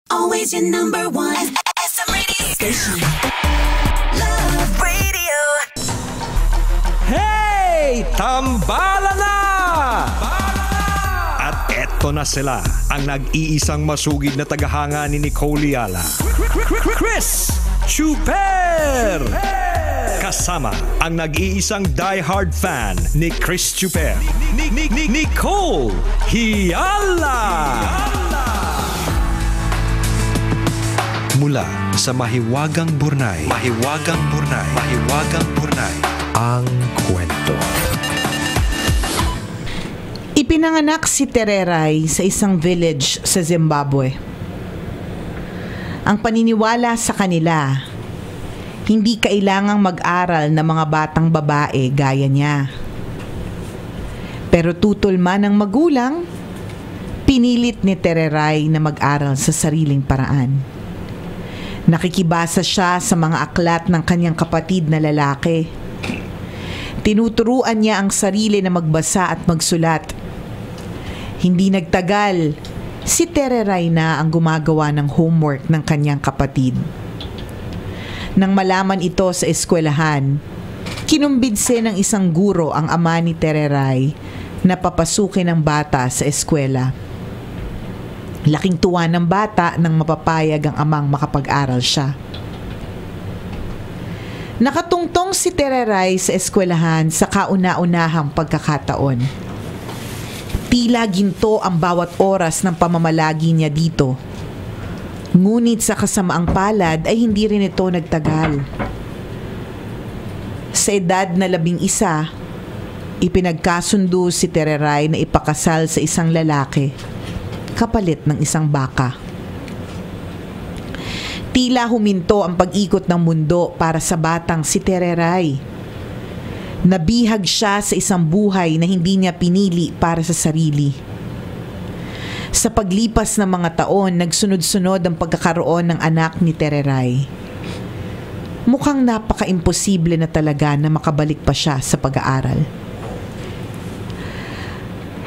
Always your number one SM radio station. Love Radio. Hey! Tambala na! At eto na sila, ang nag-iisang masugid na tagahanga ni Nicole Yala. Chris Chuper! Kasama ang nag-iisang die-hard fan ni Chris Chuper. Nicole Yala! Mula sa Mahiwagang Burnay, ang kwento. Ipinanganak si Tereray sa isang village sa Zimbabwe. Ang paniniwala sa kanila, hindi kailangang mag-aral ng mga batang babae gaya niya. Pero tutol man ng magulang, pinilit ni Tereray na mag-aral sa sariling paraan. Nakikibasa siya sa mga aklat ng kanyang kapatid na lalaki. Tinuturuan niya ang sarili na magbasa at magsulat. Hindi nagtagal, si Tereray na ang gumagawa ng homework ng kanyang kapatid. Nang malaman ito sa eskwelahan, kinumbinse ng isang guro ang ama ni Tereray na papasukin ang bata sa eskwela. Laking tuwa ng bata nang mapapayag ang amang makapag-aral siya. Nakatungtong si Tereray sa eskwelahan sa kauna-unahang pagkakataon. Tila ginto ang bawat oras ng pamamalagi niya dito. Ngunit sa kasamaang palad ay hindi rin ito nagtagal. Sa edad na 11, ipinagkasundo si Tereray na ipakasal sa isang lalaki kapalit ng isang baka. Tila huminto ang pag-ikot ng mundo para sa batang si Tereray. Nabihag siya sa isang buhay na hindi niya pinili para sa sarili. Sa paglipas ng mga taon, nagsunod-sunod ang pagkakaroon ng anak ni Tereray. Mukhang napaka-imposible na talaga na makabalik pa siya sa pag-aaral.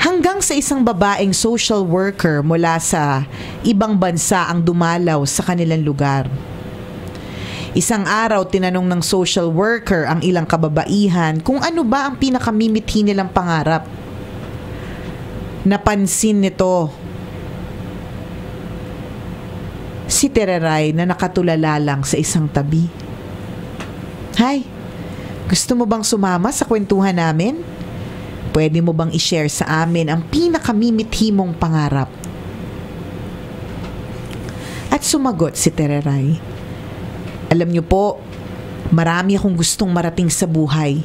Hanggang sa isang babaeng social worker mula sa ibang bansa ang dumalaw sa kanilang lugar. Isang araw, tinanong ng social worker ang ilang kababaihan kung ano ba ang pinakamimithi nilang pangarap. Napansin nito si Tereray na nakatulala lang sa isang tabi. Hi, gusto mo bang sumama sa kwentuhan namin? Pwede mo bang i-share sa amin ang pinakamimithi mong pangarap? At sumagot si Tereray. Alam niyo po, marami akong gustong marating sa buhay.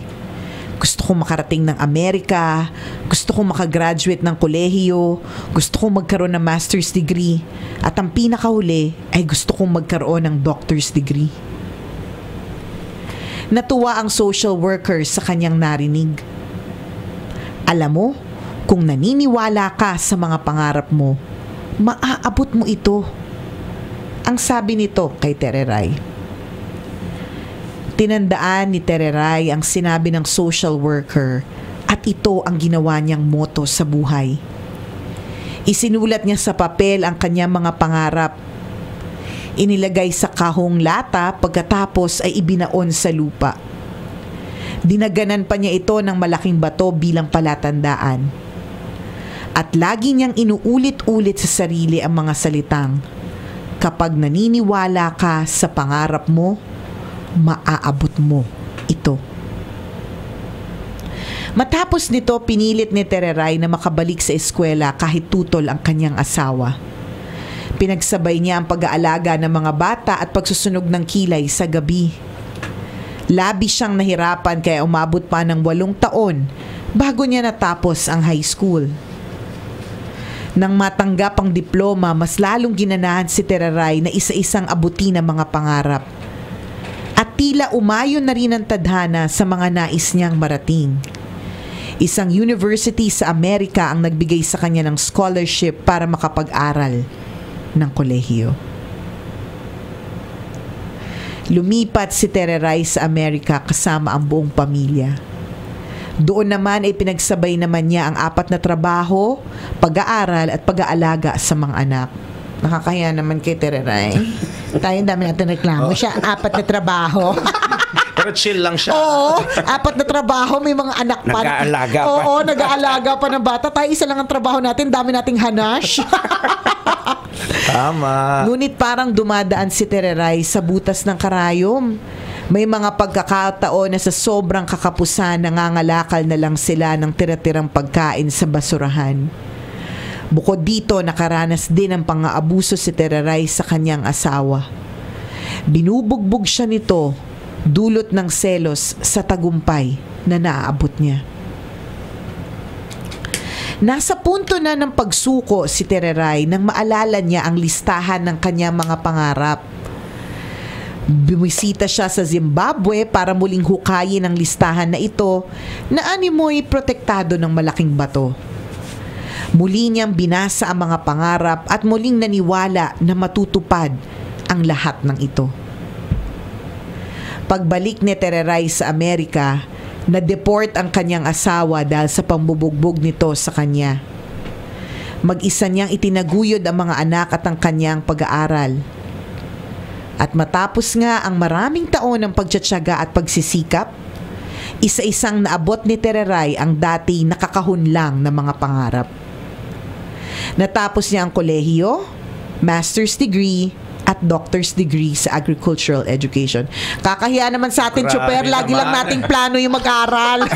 Gusto kong makarating ng Amerika, gusto kong makagraduate ng kolehiyo, gusto kong magkaroon ng master's degree, at ang pinakahuli ay gusto kong magkaroon ng doctor's degree. Natuwa ang social worker sa kanyang narinig. Alam mo, kung naniniwala ka sa mga pangarap mo, maaabot mo ito. Ang sabi nito kay Tereray. Tinandaan ni Tereray ang sinabi ng social worker at ito ang ginawa niyang motto sa buhay. Isinulat niya sa papel ang kanyang mga pangarap. Inilagay sa kahong lata pagkatapos ay ibinaon sa lupa. Dinaganan pa niya ito ng malaking bato bilang palatandaan. At lagi niyang inuulit-ulit sa sarili ang mga salitang, kapag naniniwala ka sa pangarap mo, maaabot mo ito. Matapos nito, pinilit ni Tereray na makabalik sa eskwela kahit tutol ang kanyang asawa. Pinagsabay niya ang pag-aalaga ng mga bata at pagsusunog ng kilay sa gabi. Labis siyang nahirapan kaya umabot pa ng 8 taon bago niya natapos ang high school. Nang matanggap ang diploma, mas lalong ginanahan si Tereray na isa-isang abutin ang mga pangarap. At tila umayon na rin ang tadhana sa mga nais niyang marating. Isang university sa Amerika ang nagbigay sa kanya ng scholarship para makapag-aral ng kolehiyo. Lumipat si Tereray sa Amerika kasama ang buong pamilya. Doon naman ay pinagsabay naman niya ang 4 na trabaho, pag-aaral at pag-aalaga sa mga anak. Nakakahiya naman kay Tereray. Tayo dami natin reklamo. Siya 4 na trabaho. Pero chill lang siya. Oo, 4 na trabaho, may mga anak pa. Nag-aalaga pa. Oo, nag-aalaga pa ng bata. Tayo isa lang ang trabaho natin, dami nating hanash. Tama. Ngunit parang dumadaan si Tereray sa butas ng karayom. May mga pagkakataon na sa sobrang kakapusan, nangangalakal na lang sila ng tira-tirang pagkain sa basurahan. Bukod dito, nakaranas din ng pang-aabuso si Tereray sa kanyang asawa. Binubugbog siya nito, dulot ng selos sa tagumpay na naaabot niya. Nasa punto na ng pagsuko si Tereray nang maalala niya ang listahan ng kanyang mga pangarap. Bumisita siya sa Zimbabwe para muling hukayin ang listahan na ito na animoy protektado ng malaking bato. Muli niyang binasa ang mga pangarap at muling naniwala na matutupad ang lahat ng ito. Pagbalik ni Tereray sa Amerika, na-deport ang kanyang asawa dahil sa pambubugbog nito sa kanya. Mag-isa niyang itinaguyod ang mga anak at ang kanyang pag-aaral. At matapos nga ang maraming taon ng pagtsatsaga at pagsisikap, isa-isang naabot ni Tereray ang dati nakakahunlang na mga pangarap. Natapos niya ang kolehiyo, master's degree, at doctor's degree sa agricultural education. Kakahiya naman sa atin, Chuper. Lagi lang nating plano yung mag-aral.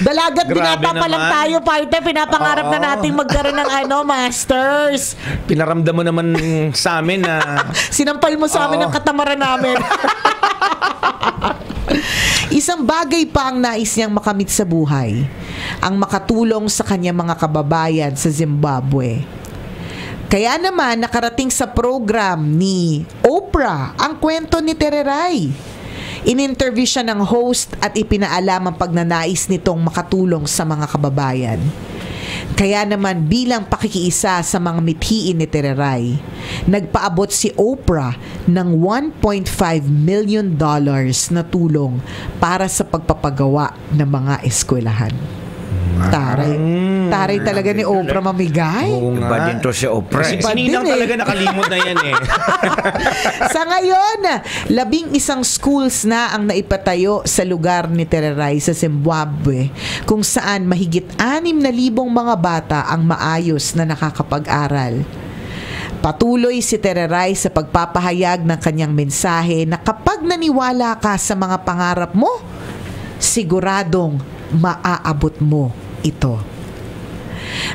Dalagat binata pa lang tayo, partner. Pinapangarap na nating magkaroon ng masters. Pinaramdam mo naman sa amin na... Sinampal mo sa amin ang katamaran namin. Isang bagay pa ang nais niyang makamit sa buhay, ang makatulong sa kanyang mga kababayan sa Zimbabwe. Kaya naman nakarating sa program ni Oprah ang kwento ni Tereray. In-interview siya ng host at ipinaalam ang pagnanais nitong makatulong sa mga kababayan. Kaya naman bilang pakikiisa sa mga mithiin ni Tereray, nagpaabot si Oprah ng $1.5 million na tulong para sa pagpapagawa ng mga eskwelahan. Taray talaga ni Oprah mamigay. Iba din to si Oprah. Si Ninang talaga nakalimot na yan eh. Sa ngayon, 11 schools na ang naipatayo sa lugar ni Tereray sa Zimbabwe, kung saan mahigit 6,000 mga bata ang maayos na nakakapag-aral. Patuloy si Tereray sa pagpapahayag ng kanyang mensahe na kapag naniwala ka sa mga pangarap mo, siguradong maaabot mo ito.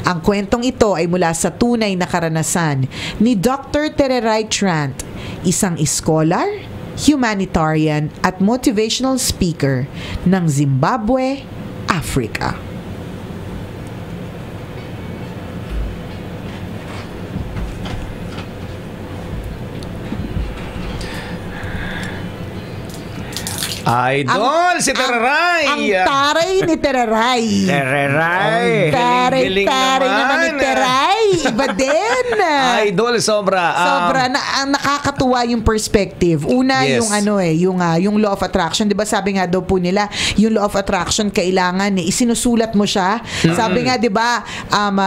Ang kwentong ito ay mula sa tunay na karanasan ni Dr. Tereray Trant, isang scholar, humanitarian at motivational speaker ng Zimbabwe, Africa. Idol, si Tereray. Ang taray ni Tereray. Tereray. Taray naman ni Tereray. Iba din. Idol, sobra. Sobra. Nakakatuwa yung perspective. Una, Yes. yung law of attraction. Di ba sabi nga daw po nila, yung law of attraction, kailangan isinusulat mo siya. Sabi nga, di ba,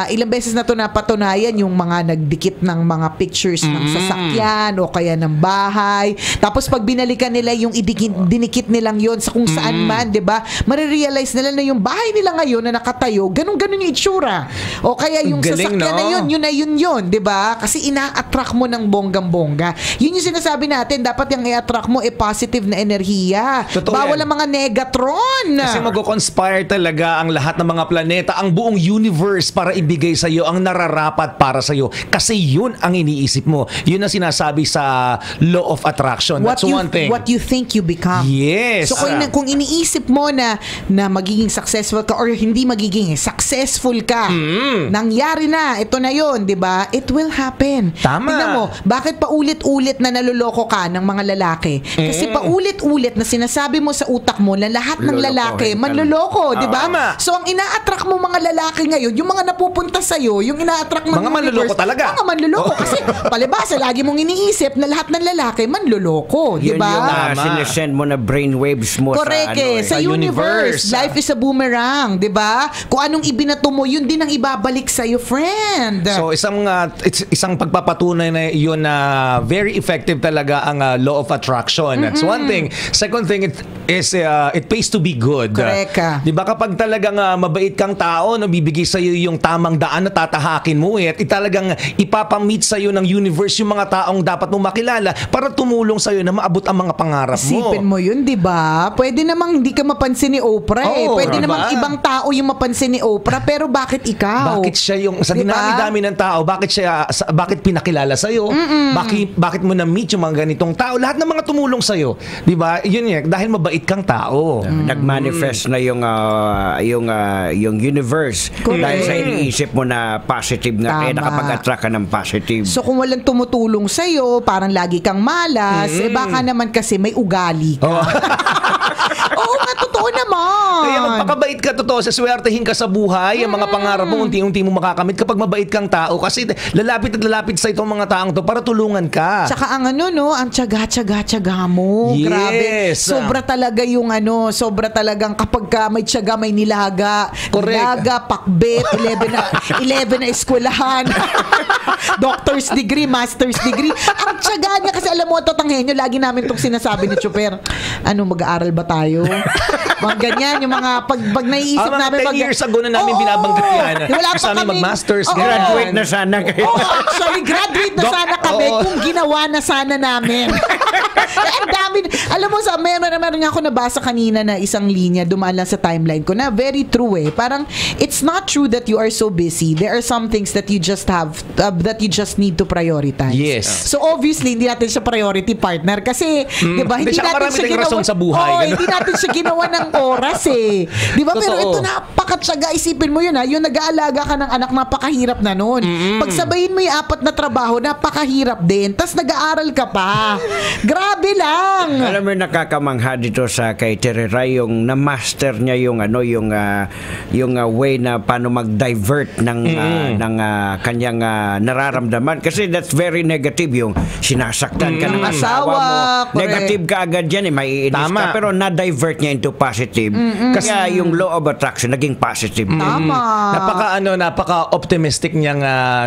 ilang beses na to napatunayan yung mga nagdikit ng mga pictures ng sasakyan o kaya ng bahay. Tapos pag binalikan nila yung dinikit nilang yon sa kung saan man, 'di ba? Marirealize nila na yung bahay nila ngayon na nakatayo, ganun-ganun yung itsura. O kaya yung Galing, sasakyan na yun, 'di ba? Kasi ina-attract mo ng bonggang-bongga. Yun yung sinasabi natin, dapat yung i-attract mo positive na enerhiya. Totoo Bawal yan. ang mga negatron. Kasi mag-conspire talaga ang lahat ng mga planeta, ang buong universe para ibigay sa iyo ang nararapat para sa iyo. Kasi yun ang iniisip mo. Yun ang sinasabi sa law of attraction. That's one thing. What you think you become. Yes. So kung iniisip mo na magiging successful ka or hindi magiging successful ka, nangyari na, ito na na yon, di ba? It will happen. Tama. Tignan mo, bakit paulit-ulit na naloloko ka ng mga lalaki? Kasi paulit-ulit na sinasabi mo sa utak mo na lahat ng lalaki Lolokohin ka. manloloko, di ba? Tama. So, ang ina-attract mo mga lalaki ngayon, yung mga napupunta sa'yo, yung ina-attract mo Mga manloloko talaga. Mga manloloko. Kasi, palibasa, lagi mong iniisip na lahat ng lalaki manloloko, di Yun yung ba? Tama. sinesend mo na brainwaves mo Correct sa sa ano universe. universe. Life is a boomerang, 'di ba? Kung anong ibinato mo, yun din ang ibabalik sa iyo, friend. So isang pagpapatunay na yun na very effective talaga ang law of attraction. That's one thing. Second thing it pays to be good. Correct ka. 'Di ba kapag talagang mabait kang tao, no, bibigay sa iyo yung tamang daan na tatahakin mo at talagang ipapamit sa iyo ng universe yung mga taong dapat mo makilala para tumulong sa iyo na maabot ang mga pangarap mo. Isipin mo yun, 'di ba? Pwede namang hindi ka mapansin ni Oprah eh. Oo, Pwede diba? namang ibang tao yung mapansin ni Oprah, pero bakit ikaw? Bakit siya yung sa Diba? dinami-dami ng tao, bakit pinakilala sa iyo? Bakit mo na-meet yung mga ganitong tao? Lahat ng mga tumulong sa iyo, 'di ba? Yun dahil mabait kang tao. Nagmanifest na yung universe dahil sa iniisip mo na positive nga kaya Tama. nakapag-attract ka ng positive. So kung walang tumutulong sa'yo, parang lagi kang malas, eh baka naman kasi may ugali ka. Oh. Oo nga, totoo naman. Kaya magpakabait ka, totoo, saswertehin ka sa buhay, ang mga pangarap mo, unti-unti mo makakamit kapag mabait kang tao kasi lalapit at lalapit sa itong mga taong to para tulungan ka. Tsaka ang ang tiyaga mo. Yes. Grabe. Sobra talaga sobra talagang kapag ka may tiyaga, may nilaga. Correct. Nilaga, pakbet, 11 na eskwelahan. Doctor's degree, master's degree. Ang tiyaga niya kasi alam mo, Totanghenyo, lagi namin itong sinasabi ni Chuper. Mag-aaral ba tayo? Mga ganyan, yung mga pag naiisip mga namin. 10 years ago na namin binabanggit yan. Wala pa Gusto namin kami. mag-masters, Oo. ganyan. Graduate na sana kayo. Actually, graduate na sana kami Oo. kung ginawa na sana namin. Ang dami. Alam mo, meron nga ako nabasa kanina na isang linya, dumaan lang sa timeline ko, na very true eh. Parang, it's not true that you are so busy. There are some things that you just that you just need to prioritize. Yes. So, obviously, hindi natin siya priority partner kasi, di ba, Hindi, tsaka marami tayong rason sa buhay, Oo, ganun. hindi natin siya ginawa ng oras eh. Di ba? Pero Totoo. ito, napakatsaga. Isipin mo yun ha, yung nag-aalaga ka ng anak, napakahirap na nun. Pagsabayin mo yung 4 na trabaho, napakahirap din. Tapos nag-aaral ka pa. Grabe lang. Alam mo, nakakamangha dito sa kay Tereray yung na-master niya yung way na paano mag-divert ng kanyang nararamdaman kasi that's very negative yung sinasaktan ka ng asawa mo. Correct. Negative ka agad yan may iinis Tama. ka pero na-divert niya into positive. Kaya yung law of attraction naging positive. Tama. Napaka-optimistic niyang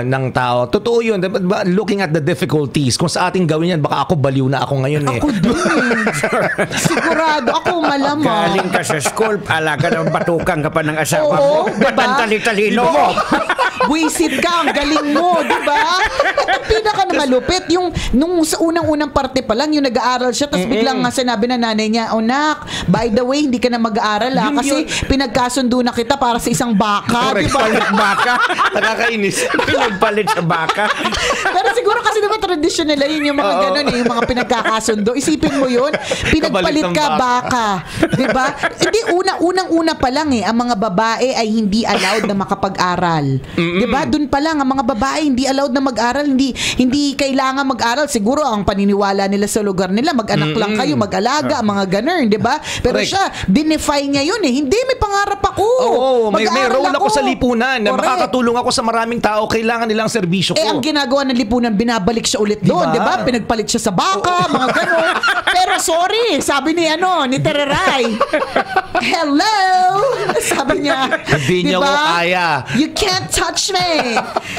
ng tao. Totoo yun. Diba, looking at the difficulties, kung sa ating gawin yan, baka ako baliw na ako ngayon eh. Ako din. Sigurado. Ako malamang. Galing ka sa school, alaga na batukan ka pa ng asawa mo. Oo, Ba't diba? ang tali-talino mo? Buisit ka, ang galing mo, di ba? Ang pinaka na malupit, yung nung sa unang-unang parte pa lang, yung nag-aaral siya, tapos biglang nga sinabi na nanay niya, "Oh, nak, by the way, hindi ka na mag-aaral kasi pinagkasundo na kita para sa isang baka." Correct. Di ba? Palit baka. Nakakainis. Pinagpalit sa baka. Pero siguro kasi diba tradition nila yun, yung mga ganun yung mga pinagkakasundo. Isipin mo yun, pinagpalit Kapalit ng ka baka. Diba? Hindi, unang-una pa lang ang mga babae ay hindi allowed na makapag-aral. Diba? Doon pa lang, ang mga babae hindi allowed na mag-aral, hindi kailangan mag-aral. Siguro ang paniniwala nila sa lugar nila, mag-anak lang kayo, mag-alaga, mga ganun, diba? Pero Correct. siya, dinefy niya yun eh. Hindi, may pangarap ako. Oo, may Mag-aaral role ako sa lipunan na Correct. makakatulong ako sa maraming tao. Kailangan nilang serbisyo ko. Ang ginagawa ng lipunan, binabalik siya ulit doon, Diba? di ba? Pinagpalit siya sa baka, mga gano'n. Pero sorry, sabi ni ni Tereray, hello! Sabi niya, Hindi niya diba? ako kaya. You can't touch me.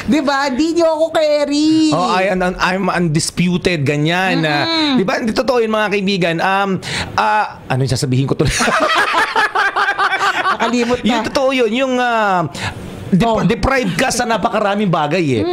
Di ba? Hindi niyo ako carry. Oh, I'm undisputed, ganyan. Di ba? Hindi totoo yun, mga kaibigan. Ano yung sasabihin ko tuloy? Nakalimot na. Yung totoo yun, yung deprived ka sa napakaraming bagay eh.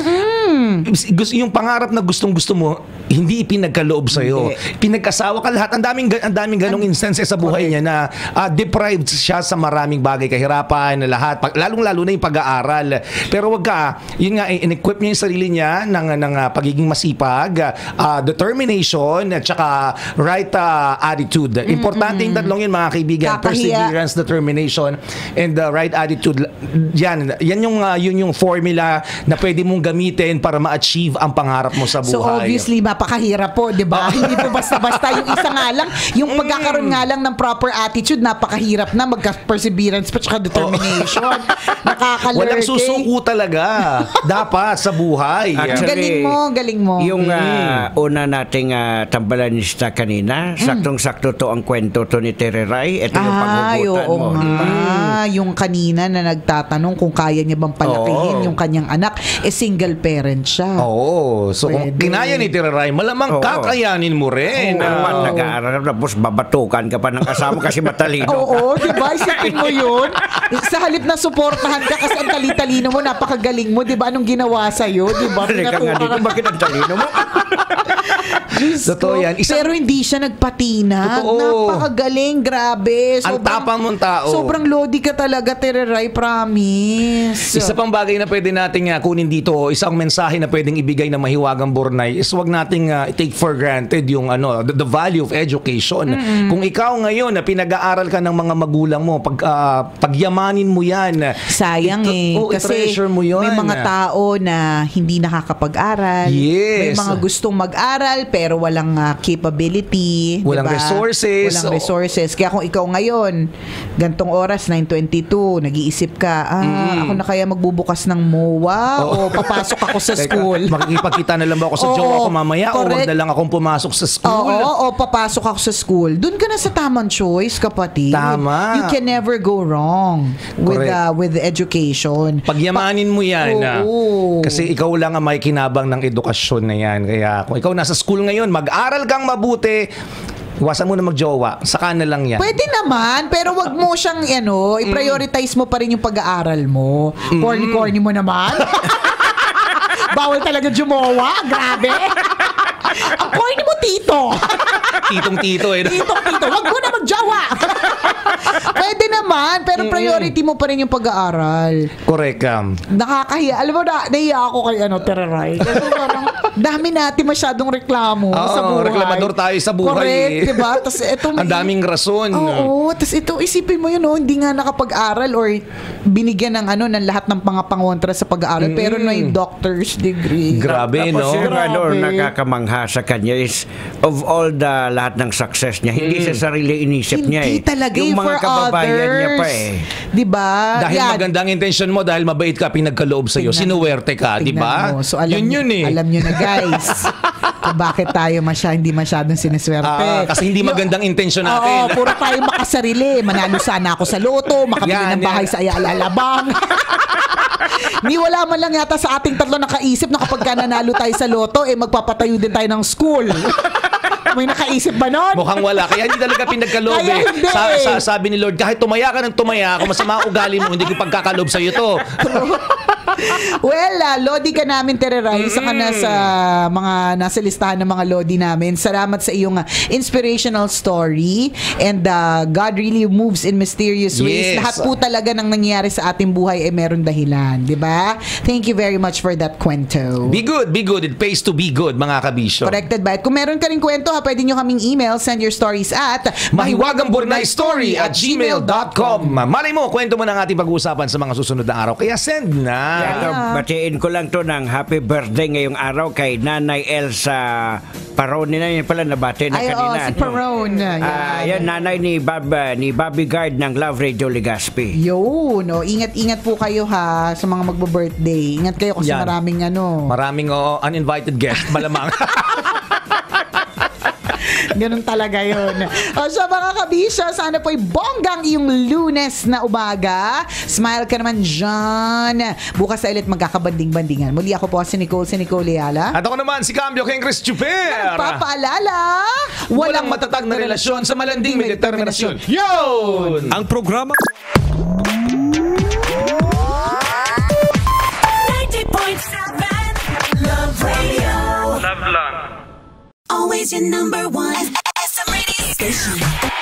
Yung pangarap na gustong-gusto mo, hindi ipinagkaloob sa'yo. Pinagkasawa ka lahat. Ang daming ganong instances sa buhay niya na deprived siya sa maraming bagay, kahirapan, lahat. Lalong-lalo na yung pag-aaral. Pero wag ka, yun nga, in-equip niya yung sarili niya ng pagiging masipag, determination, at saka right attitude. Importante yung tatlong yun, mga kaibigan. Perseverance, determination, and the right attitude. Yan yung formula na pwede mong gamitin para ma-achieve ang pangarap mo sa buhay. So obviously, mapakahirap po, di ba? Hindi po basta-basta. Yung isa nga lang, yung pagkakaroon nga lang ng proper attitude, napakahirap na magka-perseverance pa tsaka determination. Nakakalurke. Walang susuko talaga. Dapat sa buhay. Actually, galing mo. Yung una nating tambalanista kanina, saktong-sakto to ang kwento to ni Tere Ray. Ito yung paghugutan oo mo. nga. Yung kanina na nagtatanong kung kaya niya bang palakihin yung kanyang anak, single parent siya. Oo. So kung kinaya ni Tere Ray, malamang kakayanin mo rin. Naman, nag-aaral tapos babatukan ka pa ng kasama kasi matalino ka. Oo, di ba? Isipin mo yun. Sa halip na suportahan ka kasi ang tali-talino mo, napakagaling mo, di ba? Anong ginawa sa'yo, di ba? Halika nga dito, bakit ang talino mo? Totoo yan. Pero hindi siya nagpatina. Totoo. Napakagaling, grabe. Ang tapang mong tao. Sobrang lodi ka talaga, Tere Ray, promise. Isa pang bagay na pwede nating kunin dito, isang mensahe na pwedeng ibigay ng Mahiwagang Burnay is wag nating take for granted yung the value of education. Kung ikaw ngayon na pinag-aaral ka ng mga magulang mo, pagyamanin mo yan. Sayang kasi mo yun. may mga tao na hindi nakakapag-aral. Yes. May mga gustong mag-aral pero walang capability. Walang diba? resources. Walang resources. Kaya kung ikaw ngayon, gantong oras, 9:22, nag-iisip ka, ako na kaya magbubukas ng MOA o papasok ako sa school. Makikipagkita na lang ba ako sa jowa ko mamaya o wag na lang akong pumasok sa school? O papasok ako sa school. Doon ka na sa tamang choice, kapatid. Tama. You can never go wrong with education. Pagyamanin mo yan. Kasi ikaw lang ang may kinabang ng edukasyon na yan. Kaya kung ikaw nasa school ngayon, mag-aral kang mabuti, iwasan mo na magjowa. Saka na lang yan. Pwede naman, pero wag mo siyang i-prioritize mo pa rin yung pag-aaral mo. Corny-corny mo naman. Bawal talaga jumowa. Grabe. Ang corny mo, tito. Titong-tito eh. Tito. Wag mo na magjowa. Pwede naman, pero priority mo pa rin yung pag-aaral. Correct. Nakakahiya. Alam mo, nahiya ako kay Tere Ray. Kasi parang dami natin masyadong reklamo sa buhay. Reklamador tayo sa buhay. Correct, diba? Tas, ang daming rason. Oo. Tapos ito, isipin mo yun, hindi nga nakapag-aral or binigyan ng ng lahat ng pangontra sa pag-aaral. Pero may doctor's degree. Grabe, Tapos no? yung nakakamangha sa kanya is of all the lahat ng success niya, hindi sa sarili inisip niya Hindi talaga yung mga for kababayan others. niya pa Diba? Dahil magandang intention mo, dahil mabait ka, pinagkaloob sa'yo, sinuwerte ka, di ba? So, yun eh. Alam nyo na, guys, kung bakit tayo hindi masyadong siniswerte. Kasi hindi magandang intention natin. Oo, puro tayo makasarili. Manalo sana ako sa loto, makabili ng bahay sa Ayalalabang. Ni wala man lang yata sa ating tatlo nakaisip na kapag nanalo tayo sa loto, magpapatayo din tayo ng school. May nakaisip ba nun? Mukhang wala. Kaya hindi talaga pinagkaloob Kaya hindi. Sabi ni Lord, kahit tumaya ka ng tumaya, kung masama ugali mo, hindi ko pagkakaloob sa'yo to. Well, lodi ka namin, Tere Ray. Isa ka na sa mga nasa listahan ng mga lodi namin. Salamat sa iyong inspirational story. And God really moves in mysterious ways. Yes. Lahat po talaga ng nangyayari sa ating buhay ay meron dahilan. Diba? Thank you very much for that kwento. Be good. It pays to be good, mga kabisyo. Corrected ba? Kung meron ka rin kwento, pwede nyo kaming email. Send your stories at mahiwagangburnaystory@gmail.com. Malay mo, kwento mo ng ating pag-uusapan sa mga susunod na araw. Kaya send na. Batiin ko lang to ng happy birthday ngayong araw kay Nanay Elsa Parone na yun pala nabati na kanina. Si Parone. Yan, nanay ni Bobby Guard ng Love Radio Legazpi. Yun. Ingat-ingat po kayo ha sa mga magbo-birthday. Ingat kayo kasi Yan. maraming uninvited guest, malamang. Ganun talaga yun. So mga kabisyo, sana po'y bonggang iyong Lunes na umaga. Smile ka naman dyan. Bukas na ulit magkakabanding-bandingan. Muli ako po si Nicole Ayala. At ako naman si Cambio King Chris Chuper. Papaalala, Walang matatag na relasyon sa malanding may determinasyon. Yun! Ang programa 90.7 Love is your number one SM Radio station.